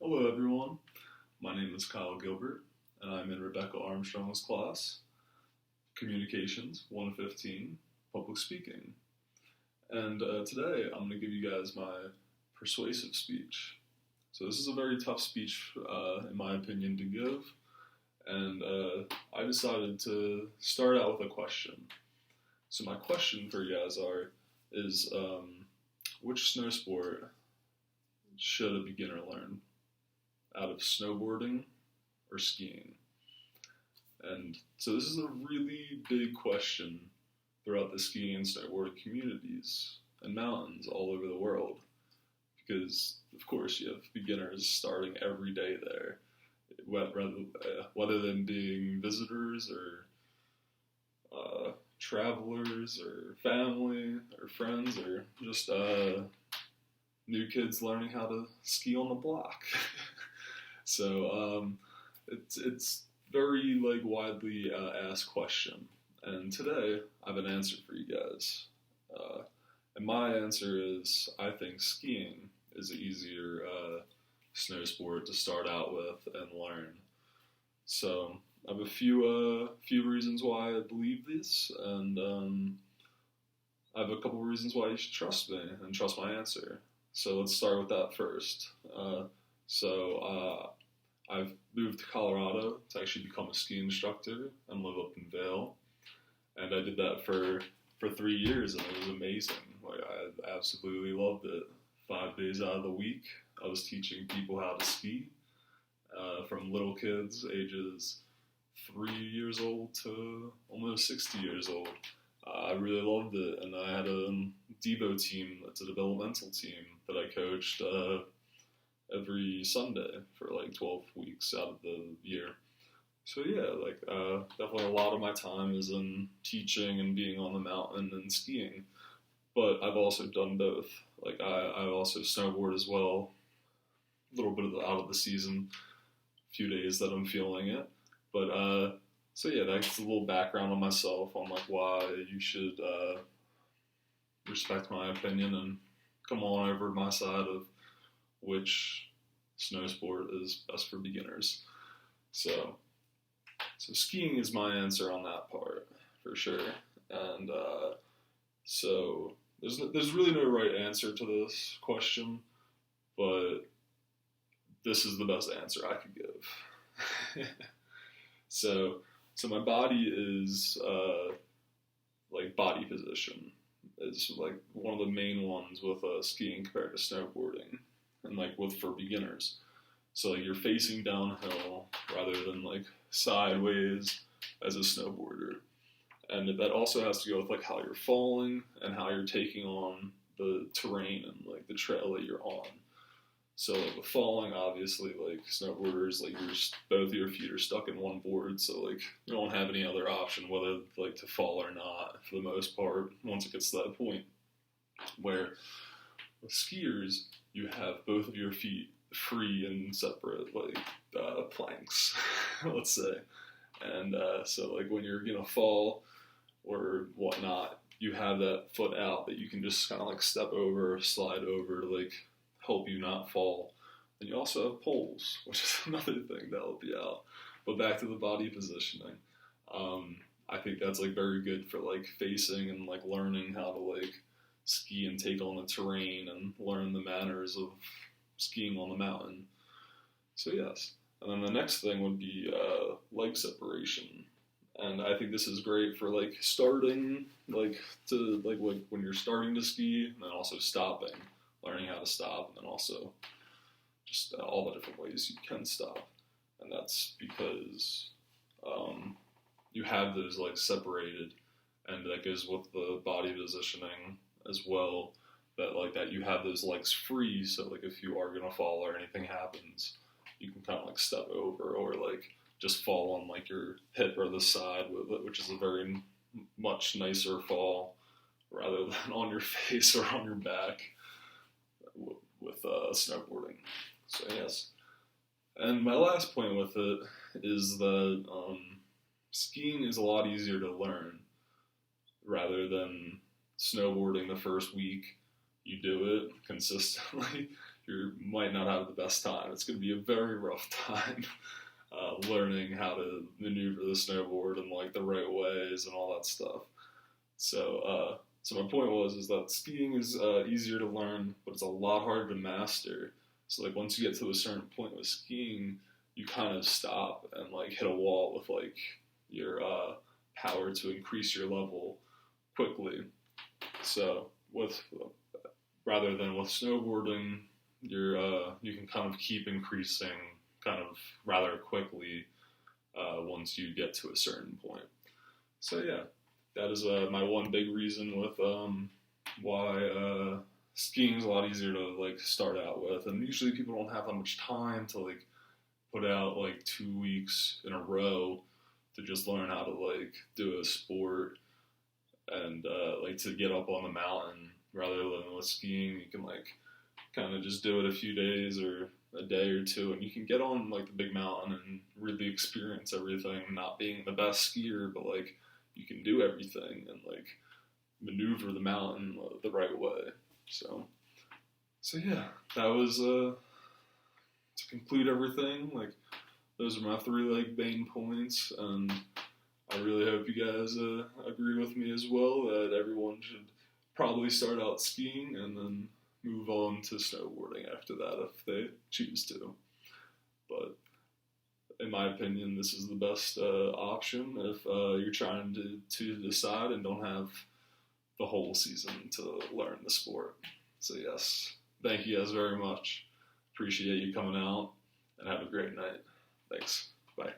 Hello, everyone. My name is Kyle Gilbert, and I'm in Rebecca Armstrong's class, Communications 115, Public Speaking. And today I'm going to give you guys my persuasive speech. So, this is a very tough speech, in my opinion, to give, and I decided to start out with a question. So, my question for you guys is which snow sport should a beginner learn? Out of snowboarding or skiing? And so this is a really big question throughout the skiing and snowboarding communities and mountains all over the world. Because, of course, you have beginners starting every day there, whether them being visitors or travelers or family or friends or just new kids learning how to ski on the block. So it's very widely asked question, and today I have an answer for you guys. And my answer is I think skiing is an easier snow sport to start out with and learn. So I have a few reasons why I believe this, and I have a couple of reasons why you should trust me and trust my answer. So let's start with that first. I've moved to Colorado to actually become a ski instructor and live up in Vail. And I did that for 3 years, and it was amazing. I absolutely loved it. 5 days out of the week, I was teaching people how to ski, from little kids, ages 3 years old to almost 60 years old. I really loved it, and I had a Devo team, that's a developmental team, that I coached every Sunday for 12 weeks out of the year. So yeah, definitely a lot of my time is in teaching and being on the mountain and skiing. But I've also done both. I also snowboard as well, a little bit out of the season, a few days that I'm feeling it. But so yeah, that's a little background on myself on why you should respect my opinion and come on over my side of which snow sport is best for beginners. So skiing is my answer on that part for sure. And so there's really no right answer to this question, but this is the best answer I could give. So my body is body position is one of the main ones with skiing compared to snowboarding, and for beginners. So you're facing downhill rather than sideways as a snowboarder, and that also has to go with how you're falling and how you're taking on the terrain and the trail that you're on. So with falling, obviously, snowboarders, both of your feet are stuck in one board, so you don't have any other option whether to fall or not for the most part. Once it gets to that point, where with skiers, you have both of your feet free and separate planks, let's say, and so when you're gonna fall or whatnot, you have that foot out that you can just kind of step over, slide over to help you not fall. And you also have poles, which is another thing to help you out. But back to the body positioning, I think that's very good for facing and learning how to ski and take on the terrain and learn the manners of skiing on the mountain. So yes. And then the next thing would be leg separation. And I think this is great for starting to when you're starting to ski, and then also stopping, learning how to stop, and then also just all the different ways you can stop. And that's because you have those legs separated, and that goes with the body positioning as well, that you have those legs free, so if you are gonna fall or anything happens, you can kind of step over or just fall on your hip or the side, which is a very much nicer fall rather than on your face or on your back with snowboarding. So yes. And my last point with it is that skiing is a lot easier to learn rather than snowboarding the first week you do it consistently. you might not have the best time. It's going to be a very rough time learning how to maneuver the snowboard in like the right ways and all that stuff. So my point is that skiing is easier to learn, but it's a lot harder to master. So like once you get to a certain point with skiing, you kind of stop and like hit a wall with like your power to increase your level quickly. So with rather than with snowboarding, you can kind of keep increasing kind of rather quickly once you get to a certain point. So yeah, that is my one big reason with why skiing is a lot easier to like start out with, and usually people don't have that much time to like put out like 2 weeks in a row to just learn how to like do a sport and like to get up on the mountain. Rather than with skiing, you can like kind of just do it a few days or a day or two, and you can get on like the big mountain and really experience everything. Not being the best skier, but like you can do everything and like maneuver the mountain the right way. So yeah, that was to conclude everything. Like those are my three like main points, and I really hope you guys agree with me as well that everyone should probably start out skiing and then move on to snowboarding after that if they choose to. But in my opinion, this is the best option if you're trying to decide and don't have the whole season to learn the sport. So yes, thank you guys very much. Appreciate you coming out, and have a great night. Thanks. Bye.